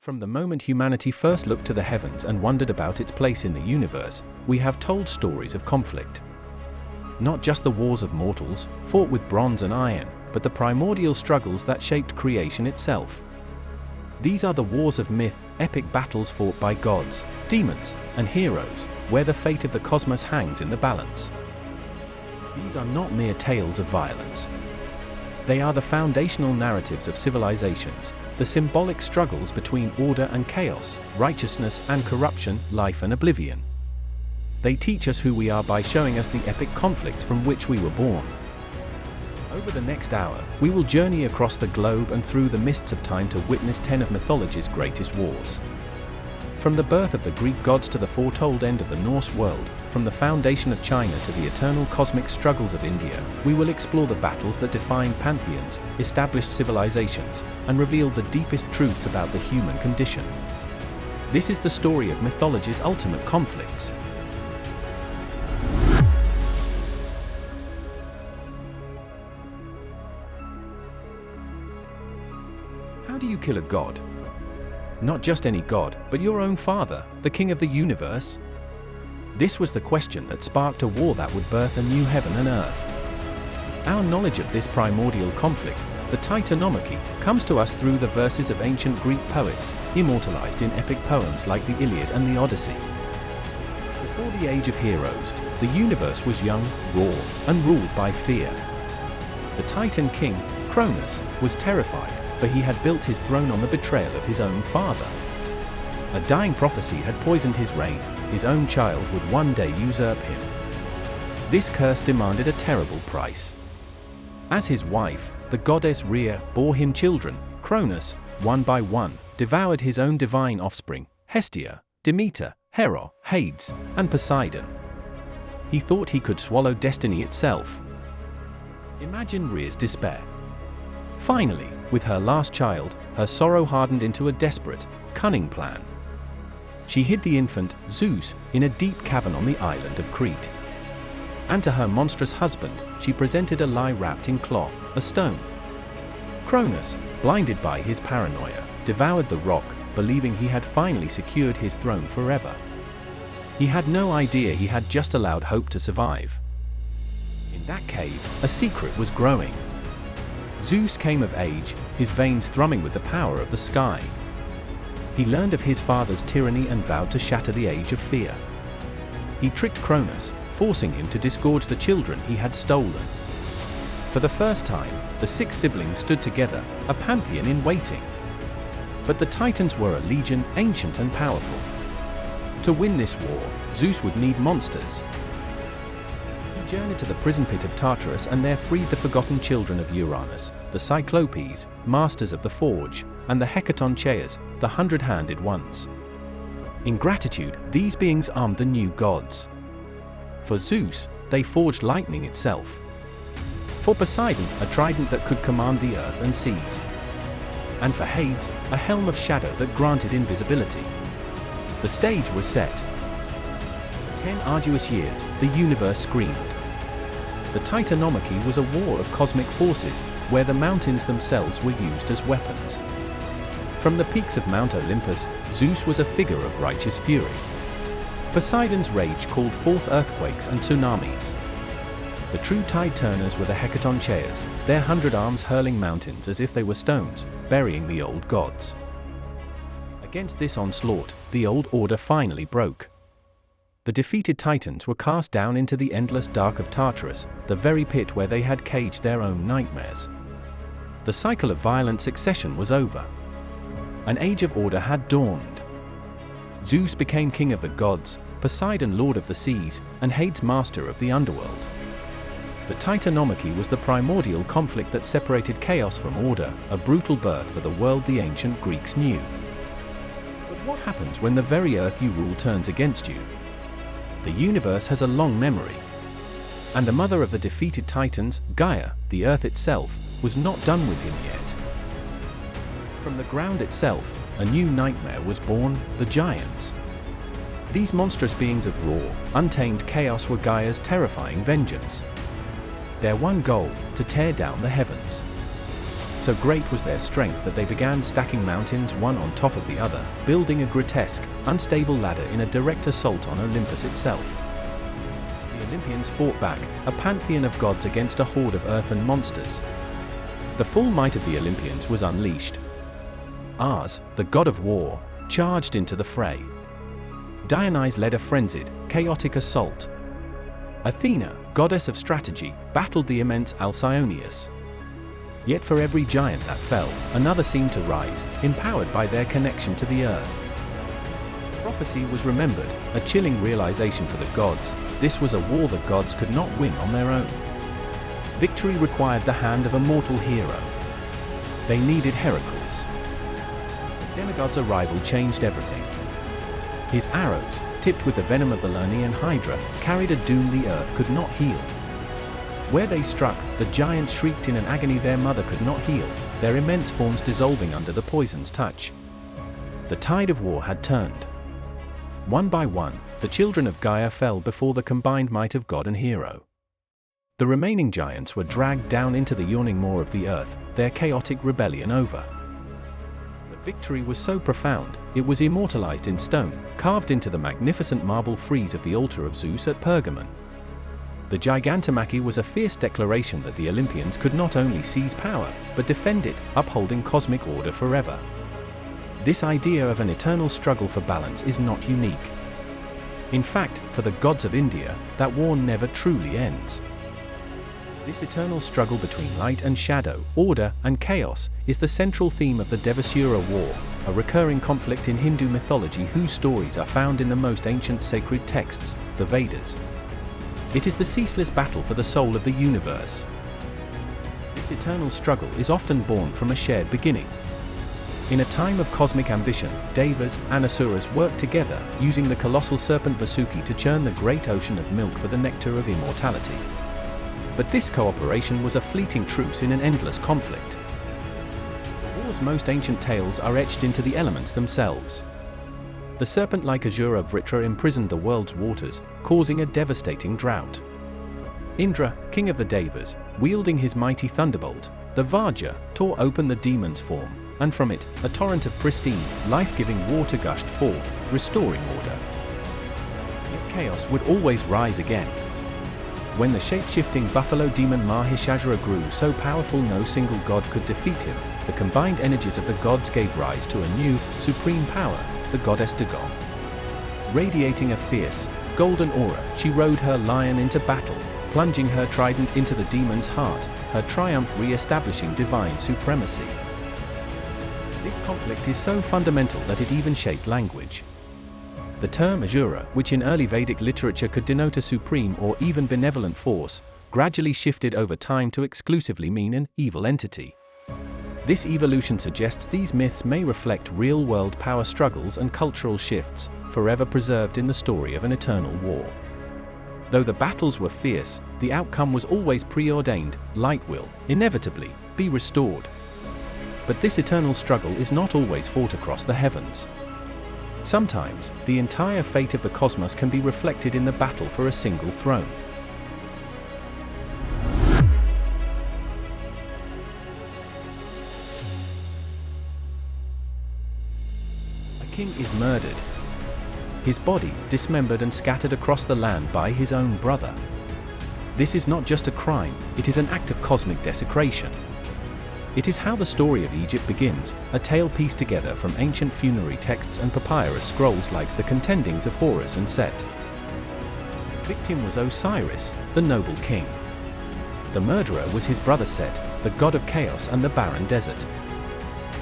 From the moment humanity first looked to the heavens and wondered about its place in the universe, we have told stories of conflict. Not just the wars of mortals, fought with bronze and iron, but the primordial struggles that shaped creation itself. These are the wars of myth, epic battles fought by gods, demons, and heroes, where the fate of the cosmos hangs in the balance. These are not mere tales of violence. They are the foundational narratives of civilizations, the symbolic struggles between order and chaos, righteousness and corruption, life and oblivion. They teach us who we are by showing us the epic conflicts from which we were born. Over the next hour, we will journey across the globe and through the mists of time to witness 10 of mythology's greatest wars. From the birth of the Greek gods to the foretold end of the Norse world, from the foundation of China to the eternal cosmic struggles of India, we will explore the battles that defined pantheons, established civilizations, and reveal the deepest truths about the human condition. This is the story of mythology's ultimate conflicts. How do you kill a god? Not just any god, but your own father, the king of the universe? This was the question that sparked a war that would birth a new heaven and earth. Our knowledge of this primordial conflict, the Titanomachy, comes to us through the verses of ancient Greek poets, immortalized in epic poems like the Iliad and the Odyssey. Before the age of heroes, the universe was young, raw, and ruled by fear. The Titan king, Cronus, was terrified, for he had built his throne on the betrayal of his own father. A dying prophecy had poisoned his reign. His own child would one day usurp him. This curse demanded a terrible price. As his wife, the goddess Rhea, bore him children, Cronus, one by one, devoured his own divine offspring, Hestia, Demeter, Hera, Hades, and Poseidon. He thought he could swallow destiny itself. Imagine Rhea's despair. Finally, with her last child, her sorrow hardened into a desperate, cunning plan. She hid the infant, Zeus, in a deep cavern on the island of Crete. And to her monstrous husband, she presented a lie wrapped in cloth, a stone. Cronus, blinded by his paranoia, devoured the rock, believing he had finally secured his throne forever. He had no idea he had just allowed hope to survive. In that cave, a secret was growing. Zeus came of age, his veins thrumming with the power of the sky. He learned of his father's tyranny and vowed to shatter the age of fear. He tricked Cronus, forcing him to disgorge the children he had stolen. For the first time, the 6 siblings stood together, a pantheon in waiting. But the Titans were a legion, ancient and powerful. To win this war, Zeus would need monsters. He journeyed to the prison pit of Tartarus and there freed the forgotten children of Uranus, the Cyclopes, masters of the forge, and the Hecatoncheirs, the 100-handed ones. In gratitude, these beings armed the new gods. For Zeus, they forged lightning itself. For Poseidon, a trident that could command the earth and seas. And for Hades, a helm of shadow that granted invisibility. The stage was set. For 10 arduous years, the universe screamed. The Titanomachy was a war of cosmic forces, where the mountains themselves were used as weapons. From the peaks of Mount Olympus, Zeus was a figure of righteous fury. Poseidon's rage called forth earthquakes and tsunamis. The true tide turners were the Hecatoncheirs, their 100 arms hurling mountains as if they were stones, burying the old gods. Against this onslaught, the old order finally broke. The defeated Titans were cast down into the endless dark of Tartarus, the very pit where they had caged their own nightmares. The cycle of violent succession was over. An age of order had dawned. Zeus became king of the gods, Poseidon lord of the seas, and Hades master of the underworld. The Titanomachy was the primordial conflict that separated chaos from order, a brutal birth for the world the ancient Greeks knew. But what happens when the very earth you rule turns against you? The universe has a long memory. And the mother of the defeated Titans, Gaia, the earth itself, was not done with him yet. From the ground itself, a new nightmare was born, the giants. These monstrous beings of raw, untamed chaos were Gaia's terrifying vengeance. Their one goal, to tear down the heavens. So great was their strength that they began stacking mountains one on top of the other, building a grotesque, unstable ladder in a direct assault on Olympus itself. The Olympians fought back, a pantheon of gods against a horde of earthen monsters. The full might of the Olympians was unleashed. Ars, the god of war, charged into the fray. Dionysus led a frenzied, chaotic assault. Athena, goddess of strategy, battled the immense Alcyoneus. Yet for every giant that fell, another seemed to rise, empowered by their connection to the earth. Prophecy was remembered, a chilling realization for the gods. This was a war the gods could not win on their own. Victory required the hand of a mortal hero. They needed Heracles. The demigod's arrival changed everything. His arrows, tipped with the venom of the Lernaean Hydra, carried a doom the earth could not heal. Where they struck, the giants shrieked in an agony their mother could not heal, their immense forms dissolving under the poison's touch. The tide of war had turned. One by one, the children of Gaia fell before the combined might of god and hero. The remaining giants were dragged down into the yawning maw of the earth, their chaotic rebellion over. The victory was so profound, it was immortalized in stone, carved into the magnificent marble frieze of the altar of Zeus at Pergamon. The Gigantomachy was a fierce declaration that the Olympians could not only seize power, but defend it, upholding cosmic order forever. This idea of an eternal struggle for balance is not unique. In fact, for the gods of India, that war never truly ends. This eternal struggle between light and shadow, order and chaos, is the central theme of the Devasura War, a recurring conflict in Hindu mythology whose stories are found in the most ancient sacred texts, the Vedas. It is the ceaseless battle for the soul of the universe. This eternal struggle is often born from a shared beginning. In a time of cosmic ambition, Devas and Asuras worked together, using the colossal serpent Vasuki to churn the great ocean of milk for the nectar of immortality. But this cooperation was a fleeting truce in an endless conflict. The war's most ancient tales are etched into the elements themselves. The serpent-like Asura Vritra imprisoned the world's waters, causing a devastating drought. Indra, king of the Devas, wielding his mighty thunderbolt, the Vajra, tore open the demon's form, and from it, a torrent of pristine, life-giving water gushed forth, restoring order. Yet chaos would always rise again. When the shape-shifting buffalo demon Mahishasura grew so powerful no single god could defeat him, the combined energies of the gods gave rise to a new, supreme power, the goddess Dagon. Radiating a fierce, golden aura, she rode her lion into battle, plunging her trident into the demon's heart, her triumph re-establishing divine supremacy. This conflict is so fundamental that it even shaped language. The term Asura, which in early Vedic literature could denote a supreme or even benevolent force, gradually shifted over time to exclusively mean an evil entity. This evolution suggests these myths may reflect real-world power struggles and cultural shifts, forever preserved in the story of an eternal war. Though the battles were fierce, the outcome was always preordained: light will, inevitably, be restored. But this eternal struggle is not always fought across the heavens. Sometimes, the entire fate of the cosmos can be reflected in the battle for a single throne. A king is murdered. His body dismembered and scattered across the land by his own brother. This is not just a crime, it is an act of cosmic desecration. It is how the story of Egypt begins, a tale pieced together from ancient funerary texts and papyrus scrolls like the contendings of Horus and Set. The victim was Osiris, the noble king. The murderer was his brother Set, the god of chaos and the barren desert.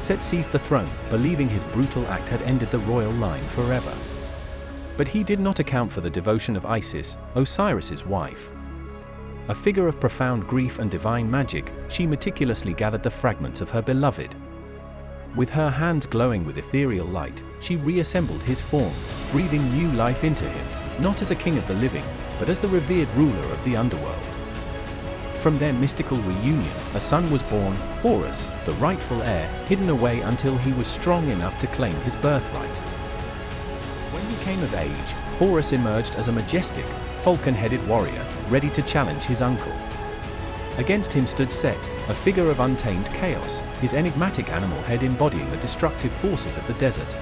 Set seized the throne, believing his brutal act had ended the royal line forever. But he did not account for the devotion of Isis, Osiris's wife. A figure of profound grief and divine magic, she meticulously gathered the fragments of her beloved. With her hands glowing with ethereal light, she reassembled his form, breathing new life into him, not as a king of the living, but as the revered ruler of the underworld. From their mystical reunion, a son was born, Horus, the rightful heir, hidden away until he was strong enough to claim his birthright. When he came of age, Horus emerged as a majestic, falcon-headed warrior, ready to challenge his uncle. Against him stood Set, a figure of untamed chaos, his enigmatic animal head embodying the destructive forces of the desert.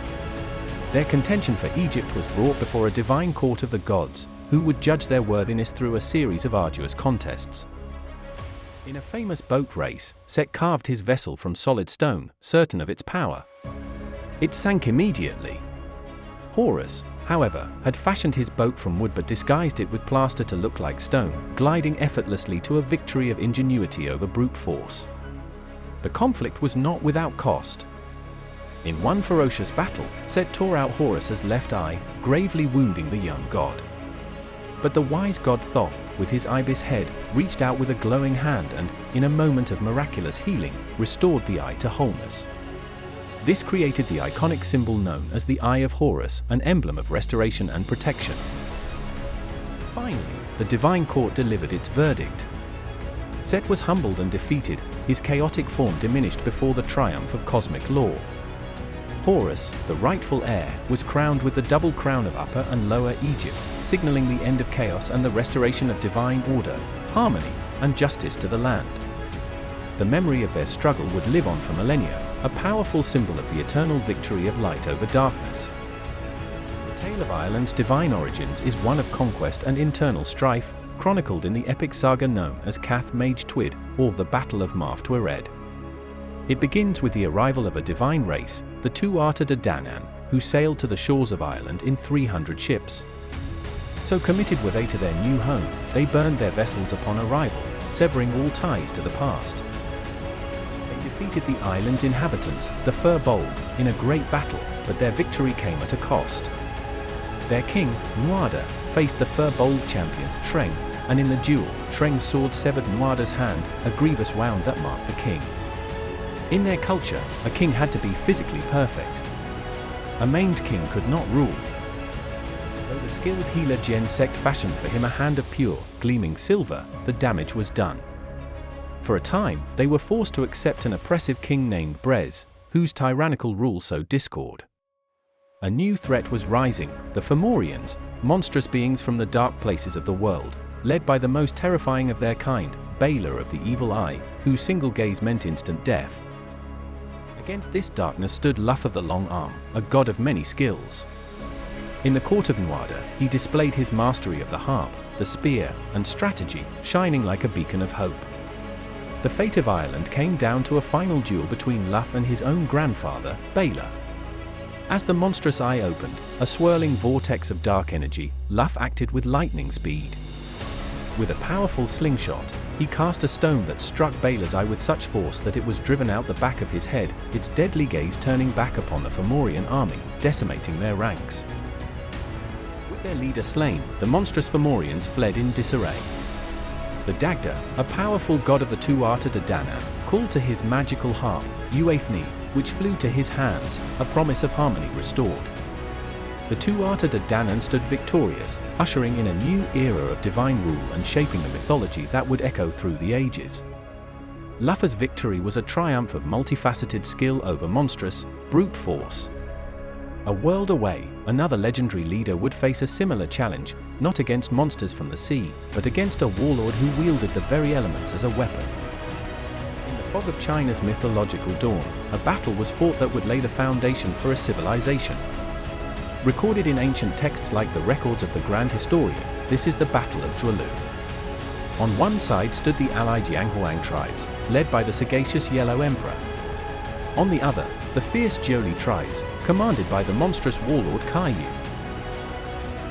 Their contention for Egypt was brought before a divine court of the gods, who would judge their worthiness through a series of arduous contests. In a famous boat race, Set carved his vessel from solid stone, certain of its power. It sank immediately. Horus, however, had fashioned his boat from wood but disguised it with plaster to look like stone, gliding effortlessly to a victory of ingenuity over brute force. The conflict was not without cost. In one ferocious battle, Set tore out Horus's left eye, gravely wounding the young god. But the wise god Thoth, with his ibis head, reached out with a glowing hand and, in a moment of miraculous healing, restored the eye to wholeness. This created the iconic symbol known as the Eye of Horus, an emblem of restoration and protection. Finally, the divine court delivered its verdict. Set was humbled and defeated, his chaotic form diminished before the triumph of cosmic law. Horus, the rightful heir, was crowned with the double crown of Upper and Lower Egypt, signaling the end of chaos and the restoration of divine order, harmony, and justice to the land. The memory of their struggle would live on for millennia, a powerful symbol of the eternal victory of light over darkness. The tale of Ireland's divine origins is one of conquest and internal strife, chronicled in the epic saga known as Cath Maige Tuired, or the Battle of Math Tuired. It begins with the arrival of a divine race, the Tuatha De Danann, who sailed to the shores of Ireland in 300 ships. So committed were they to their new home, they burned their vessels upon arrival, severing all ties to the past. They defeated the island's inhabitants, the Firbolg, in a great battle, but their victory came at a cost. Their king, Nuada, faced the Firbolg champion, Shreng, and in the duel, Shreng's sword severed Nuada's hand, a grievous wound that marked the king. In their culture, a king had to be physically perfect. A maimed king could not rule. Though the skilled healer Gen Sect fashioned for him a hand of pure, gleaming silver, the damage was done. For a time, they were forced to accept an oppressive king named Brez, whose tyrannical rule sowed discord. A new threat was rising, the Fomorians, monstrous beings from the dark places of the world, led by the most terrifying of their kind, Baylor of the Evil Eye, whose single gaze meant instant death. Against this darkness stood Lugh of the Long Arm, a god of many skills. In the court of Nuada, he displayed his mastery of the harp, the spear, and strategy, shining like a beacon of hope. The fate of Ireland came down to a final duel between Lugh and his own grandfather, Baylor. As the monstrous eye opened, a swirling vortex of dark energy, Lugh acted with lightning speed. With a powerful slingshot, he cast a stone that struck Baylor's eye with such force that it was driven out the back of his head, its deadly gaze turning back upon the Fomorian army, decimating their ranks. With their leader slain, the monstrous Fomorians fled in disarray. The Dagda, a powerful god of the Tuatha De Danann, called to his magical harp, Uaithni, which flew to his hands, a promise of harmony restored. The Tuatha De Danann stood victorious, ushering in a new era of divine rule and shaping a mythology that would echo through the ages. Lugh's victory was a triumph of multifaceted skill over monstrous, brute force. A world away, another legendary leader would face a similar challenge, not against monsters from the sea, but against a warlord who wielded the very elements as a weapon. In the fog of China's mythological dawn, a battle was fought that would lay the foundation for a civilization. Recorded in ancient texts like the records of the Grand Historian, this is the Battle of Zhuelu. On one side stood the allied Yanghuang tribes, led by the sagacious Yellow Emperor. On the other, the fierce Jiuli tribes, commanded by the monstrous warlord Kaiyu.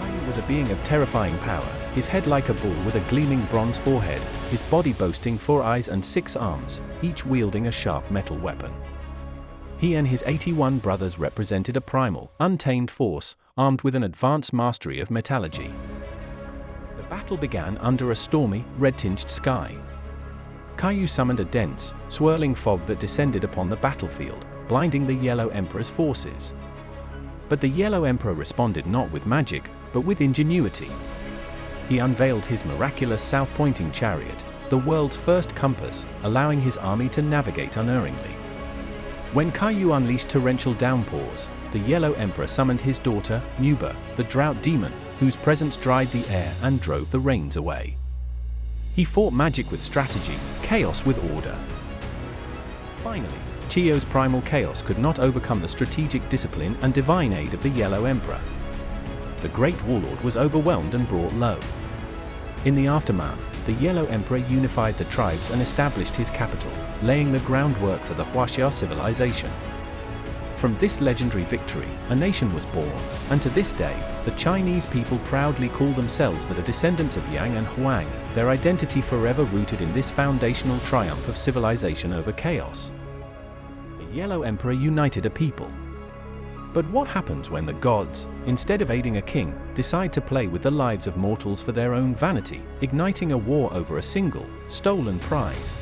Kaiyu was a being of terrifying power, his head like a bull with a gleaming bronze forehead, his body boasting 4 eyes and 6 arms, each wielding a sharp metal weapon. He and his 81 brothers represented a primal, untamed force, armed with an advanced mastery of mythology. The battle began under a stormy, red-tinged sky. Kaiyu summoned a dense, swirling fog that descended upon the battlefield, blinding the Yellow Emperor's forces. But the Yellow Emperor responded not with magic, but with ingenuity. He unveiled his miraculous south-pointing chariot, the world's first compass, allowing his army to navigate unerringly. When Kaiyu unleashed torrential downpours, the Yellow Emperor summoned his daughter, Nuba, the drought demon, whose presence dried the air and drove the rains away. He fought magic with strategy, chaos with order. Finally, Chio's primal chaos could not overcome the strategic discipline and divine aid of the Yellow Emperor. The Great Warlord was overwhelmed and brought low. In the aftermath, the Yellow Emperor unified the tribes and established his capital, laying the groundwork for the Huaxia civilization. From this legendary victory, a nation was born, and to this day, the Chinese people proudly call themselves the descendants of Yang and Huang, their identity forever rooted in this foundational triumph of civilization over chaos. The Yellow Emperor united a people. But what happens when the gods, instead of aiding a king, decide to play with the lives of mortals for their own vanity, igniting a war over a single, stolen prize?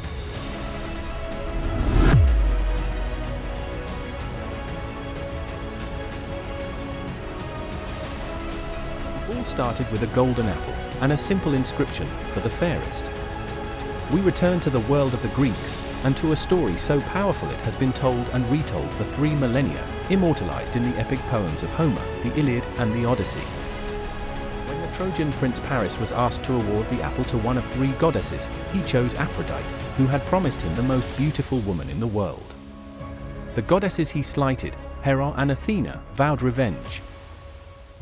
It all started with a golden apple and a simple inscription for the fairest. We return to the world of the Greeks, and to a story so powerful it has been told and retold for 3 millennia, immortalized in the epic poems of Homer, the Iliad and the Odyssey. When the Trojan prince Paris was asked to award the apple to one of 3 goddesses, he chose Aphrodite, who had promised him the most beautiful woman in the world. The goddesses he slighted, Hera and Athena, vowed revenge.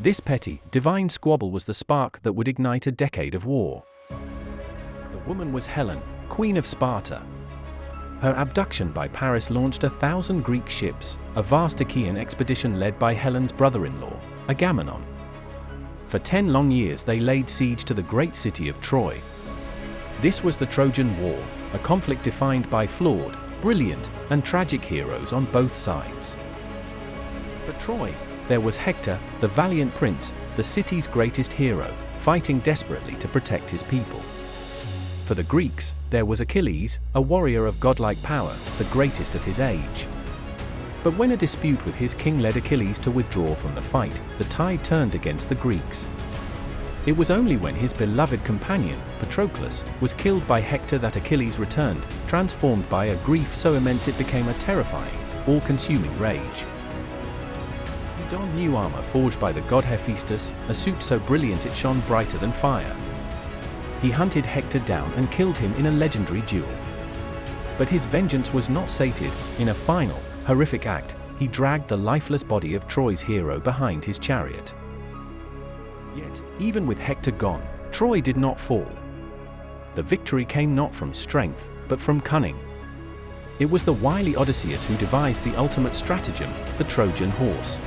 This petty, divine squabble was the spark that would ignite a decade of war. The woman was Helen, Queen of Sparta. Her abduction by Paris launched 1,000 Greek ships, a vast Achaean expedition led by Helen's brother-in-law, Agamemnon. For 10 long years they laid siege to the great city of Troy. This was the Trojan War, a conflict defined by flawed, brilliant, and tragic heroes on both sides. For Troy, there was Hector, the valiant prince, the city's greatest hero, fighting desperately to protect his people. For the Greeks, there was Achilles, a warrior of godlike power, the greatest of his age. But when a dispute with his king led Achilles to withdraw from the fight, the tide turned against the Greeks. It was only when his beloved companion, Patroclus, was killed by Hector that Achilles returned, transformed by a grief so immense it became a terrifying, all-consuming rage. He donned new armor forged by the god Hephaestus, a suit so brilliant it shone brighter than fire. He hunted Hector down and killed him in a legendary duel. But his vengeance was not sated. In a final, horrific act, he dragged the lifeless body of Troy's hero behind his chariot. Yet, even with Hector gone, Troy did not fall. The victory came not from strength, but from cunning. It was the wily Odysseus who devised the ultimate stratagem, the Trojan horse.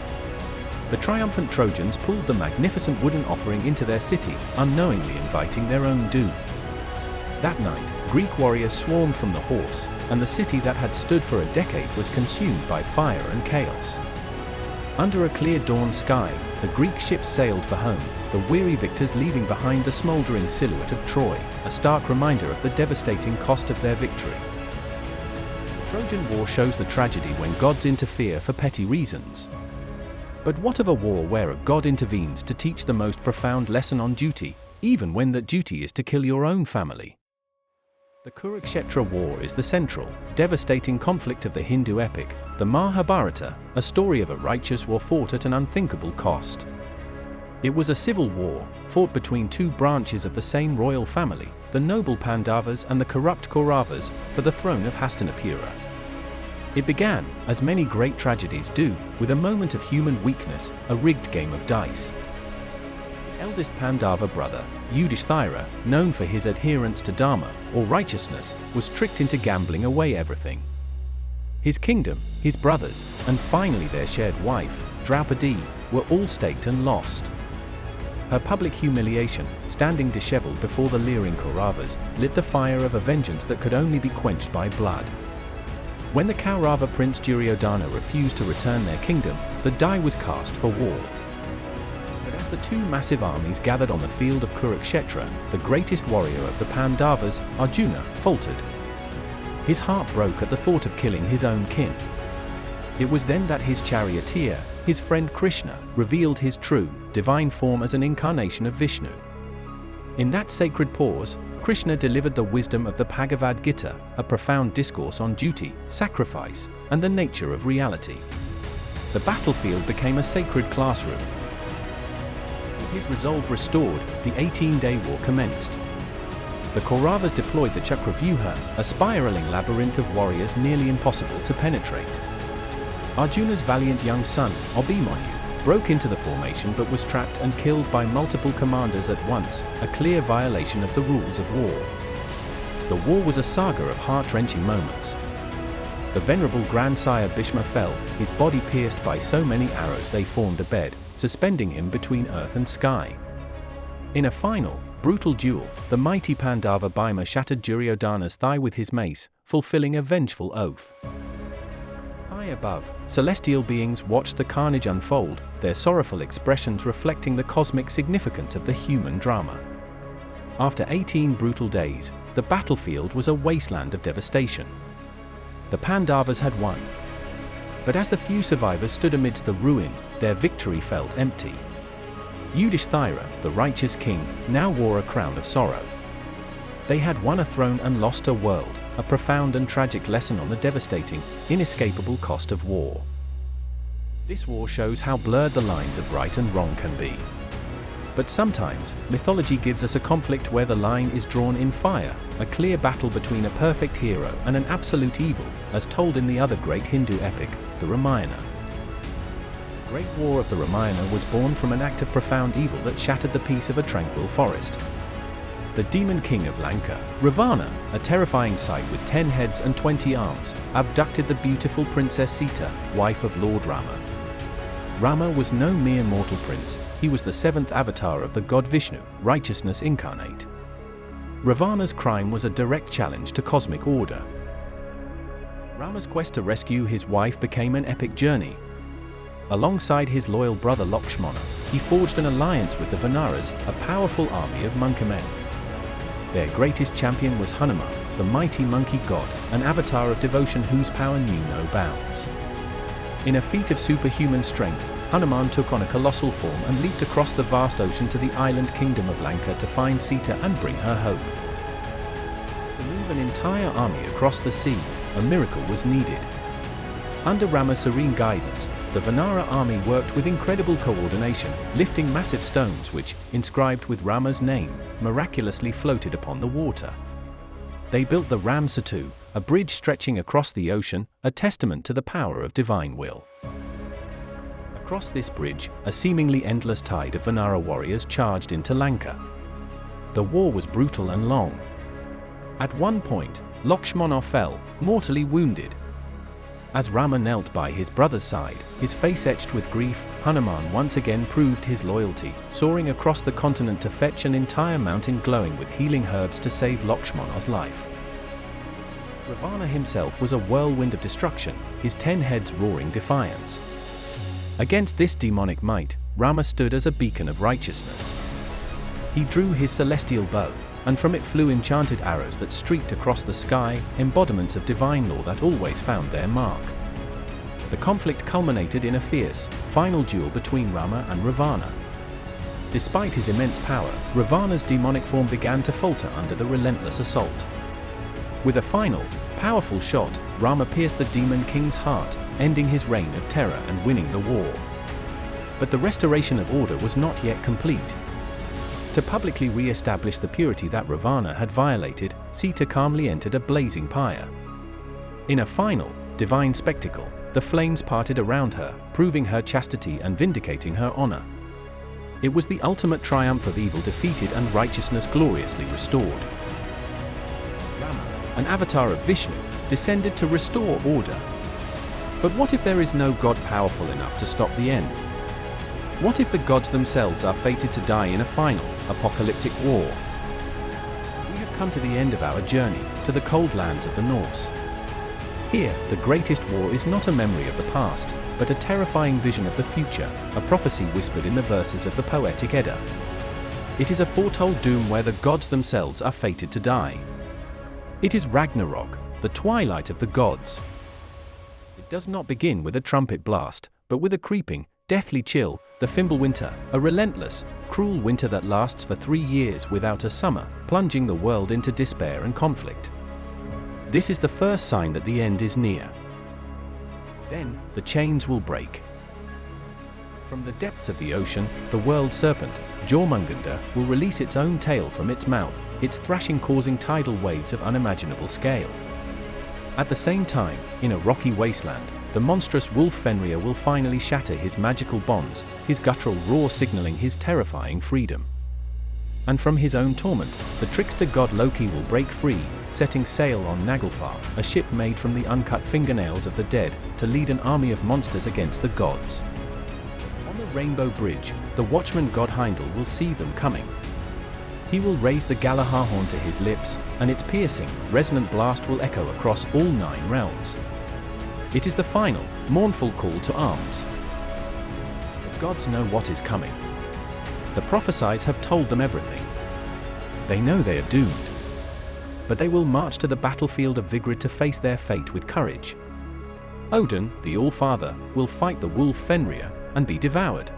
The triumphant Trojans pulled the magnificent wooden offering into their city, unknowingly inviting their own doom. That night, Greek warriors swarmed from the horse, and the city that had stood for a decade was consumed by fire and chaos. Under a clear dawn sky, the Greek ships sailed for home, the weary victors leaving behind the smoldering silhouette of Troy, a stark reminder of the devastating cost of their victory. The Trojan War shows the tragedy when gods interfere for petty reasons. But what of a war where a god intervenes to teach the most profound lesson on duty, even when that duty is to kill your own family? The Kurukshetra War is the central, devastating conflict of the Hindu epic, the Mahabharata, a story of a righteous war fought at an unthinkable cost. It was a civil war, fought between 2 branches of the same royal family, the noble Pandavas and the corrupt Kauravas, for the throne of Hastinapura. It began, as many great tragedies do, with a moment of human weakness, a rigged game of dice. The eldest Pandava brother, Yudhishthira, known for his adherence to Dharma, or righteousness, was tricked into gambling away everything. His kingdom, his brothers, and finally their shared wife, Draupadi, were all staked and lost. Her public humiliation, standing disheveled before the leering Kauravas, lit the fire of a vengeance that could only be quenched by blood. When the Kaurava prince Duryodhana refused to return their kingdom, the die was cast for war. But as the 2 massive armies gathered on the field of Kurukshetra, the greatest warrior of the Pandavas, Arjuna, faltered. His heart broke at the thought of killing his own kin. It was then that his charioteer, his friend Krishna, revealed his true, divine form as an incarnation of Vishnu. In that sacred pause, Krishna delivered the wisdom of the Bhagavad Gita, a profound discourse on duty, sacrifice, and the nature of reality. The battlefield became a sacred classroom. With his resolve restored, the 18-day war commenced. The Kauravas deployed the Chakravyuha, a spiraling labyrinth of warriors nearly impossible to penetrate. Arjuna's valiant young son, Abhimanyu, broke into the formation but was trapped and killed by multiple commanders at once, a clear violation of the rules of war. The war was a saga of heart-wrenching moments. The venerable grandsire Bhishma fell, his body pierced by so many arrows they formed a bed, suspending him between earth and sky. In a final, brutal duel, the mighty Pandava Bhima shattered Duryodhana's thigh with his mace, fulfilling a vengeful oath. High above, celestial beings watched the carnage unfold, their sorrowful expressions reflecting the cosmic significance of the human drama. After 18 brutal days, the battlefield was a wasteland of devastation. The Pandavas had won. But as the few survivors stood amidst the ruin, their victory felt empty. Yudhishthira, the righteous king, now wore a crown of sorrow. They had won a throne and lost a world, a profound and tragic lesson on the devastating, inescapable cost of war. This war shows how blurred the lines of right and wrong can be. But sometimes, mythology gives us a conflict where the line is drawn in fire, a clear battle between a perfect hero and an absolute evil, as told in the other great Hindu epic, the Ramayana. The Great War of the Ramayana was born from an act of profound evil that shattered the peace of a tranquil forest. The demon king of Lanka, Ravana, a terrifying sight with 10 heads and 20 arms, abducted the beautiful Princess Sita, wife of Lord Rama. Rama was no mere mortal prince, he was the 7th avatar of the god Vishnu, righteousness incarnate. Ravana's crime was a direct challenge to cosmic order. Rama's quest to rescue his wife became an epic journey. Alongside his loyal brother Lakshmana, he forged an alliance with the Vanaras, a powerful army of monkey men. Their greatest champion was Hanuman, the mighty monkey god, an avatar of devotion whose power knew no bounds. In a feat of superhuman strength, Hanuman took on a colossal form and leaped across the vast ocean to the island kingdom of Lanka to find Sita and bring her hope. To move an entire army across the sea, a miracle was needed. Under Rama's serene guidance, the Vanara army worked with incredible coordination, lifting massive stones which, inscribed with Rama's name, miraculously floated upon the water. They built the Ram Setu, a bridge stretching across the ocean, a testament to the power of divine will. Across this bridge, a seemingly endless tide of Vanara warriors charged into Lanka. The war was brutal and long. At one point, Lakshmana fell, mortally wounded. As Rama knelt by his brother's side, his face etched with grief, Hanuman once again proved his loyalty, soaring across the continent to fetch an entire mountain glowing with healing herbs to save Lakshmana's life. Ravana himself was a whirlwind of destruction, his 10 heads roaring defiance. Against this demonic might, Rama stood as a beacon of righteousness. He drew his celestial bow, and from it flew enchanted arrows that streaked across the sky, embodiments of divine law that always found their mark. The conflict culminated in a fierce, final duel between Rama and Ravana. Despite his immense power, Ravana's demonic form began to falter under the relentless assault. With a final, powerful shot, Rama pierced the demon king's heart, ending his reign of terror and winning the war. But the restoration of order was not yet complete. To publicly re-establish the purity that Ravana had violated, Sita calmly entered a blazing pyre. In a final, divine spectacle, the flames parted around her, proving her chastity and vindicating her honor. It was the ultimate triumph of evil defeated and righteousness gloriously restored. Rama, an avatar of Vishnu, descended to restore order. But what if there is no god powerful enough to stop the end? What if the gods themselves are fated to die in a final, apocalyptic war? We have come to the end of our journey, to the cold lands of the Norse. Here, the greatest war is not a memory of the past, but a terrifying vision of the future, a prophecy whispered in the verses of the poetic Edda. It is a foretold doom where the gods themselves are fated to die. It is Ragnarok, the twilight of the gods. It does not begin with a trumpet blast, but with a creeping, deathly chill, the Fimbulwinter, a relentless, cruel winter that lasts for 3 years without a summer, plunging the world into despair and conflict. This is the first sign that the end is near. Then, the chains will break. From the depths of the ocean, the world serpent, Jormungandr, will release its own tail from its mouth, its thrashing causing tidal waves of unimaginable scale. At the same time, in a rocky wasteland, the monstrous wolf Fenrir will finally shatter his magical bonds, his guttural roar signaling his terrifying freedom. And from his own torment, the trickster god Loki will break free, setting sail on Naglfar, a ship made from the uncut fingernails of the dead, to lead an army of monsters against the gods. On the Rainbow Bridge, the watchman god Heimdall will see them coming. He will raise the Galahar horn to his lips, and its piercing, resonant blast will echo across all 9 realms. It is the final, mournful call to arms. The gods know what is coming. The prophecies have told them everything. They know they are doomed. But they will march to the battlefield of Vigrid to face their fate with courage. Odin, the All-Father, will fight the wolf Fenrir and be devoured.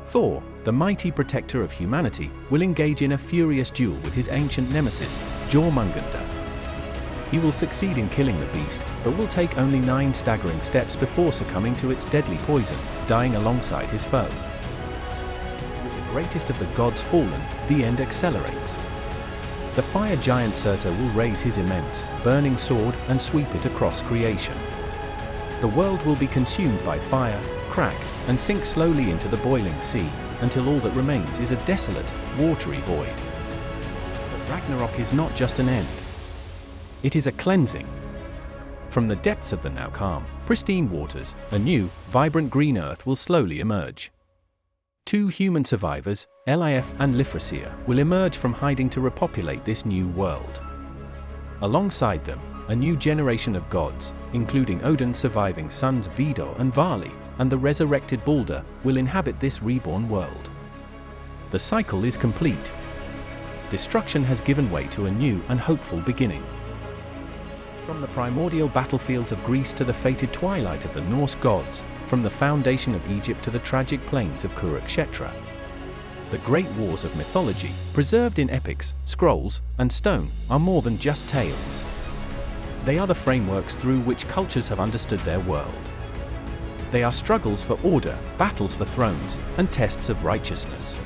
Thor, the mighty protector of humanity, will engage in a furious duel with his ancient nemesis, Jormungandr. He will succeed in killing the beast, but will take only 9 staggering steps before succumbing to its deadly poison, dying alongside his foe. With the greatest of the gods fallen, the end accelerates. The fire giant Surtur will raise his immense, burning sword and sweep it across creation. The world will be consumed by fire, crack, and sink slowly into the boiling sea, until all that remains is a desolate, watery void. But Ragnarok is not just an end. It is a cleansing. From the depths of the now calm, pristine waters, a new, vibrant green earth will slowly emerge. 2 human survivors, Elif and Lifrasir, will emerge from hiding to repopulate this new world. Alongside them, a new generation of gods, including Odin's surviving sons Vidar and Vali, and the resurrected Balder, will inhabit this reborn world. The cycle is complete. Destruction has given way to a new and hopeful beginning. From the primordial battlefields of Greece to the fated twilight of the Norse gods, from the foundation of Egypt to the tragic plains of Kurukshetra. The great wars of mythology, preserved in epics, scrolls, and stone, are more than just tales. They are the frameworks through which cultures have understood their world. They are struggles for order, battles for thrones, and tests of righteousness.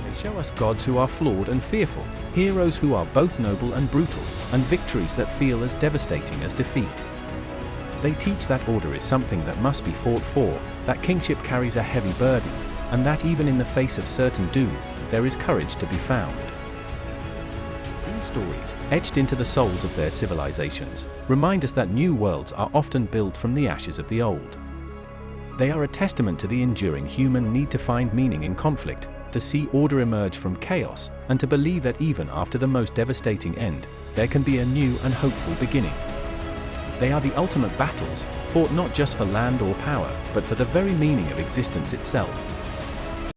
They show us gods who are flawed and fearful, heroes who are both noble and brutal, and victories that feel as devastating as defeat. They teach that order is something that must be fought for, that kingship carries a heavy burden, and that even in the face of certain doom, there is courage to be found. These stories, etched into the souls of their civilizations, remind us that new worlds are often built from the ashes of the old. They are a testament to the enduring human need to find meaning in conflict, to see order emerge from chaos, and to believe that even after the most devastating end, there can be a new and hopeful beginning. They are the ultimate battles, fought not just for land or power, but for the very meaning of existence itself.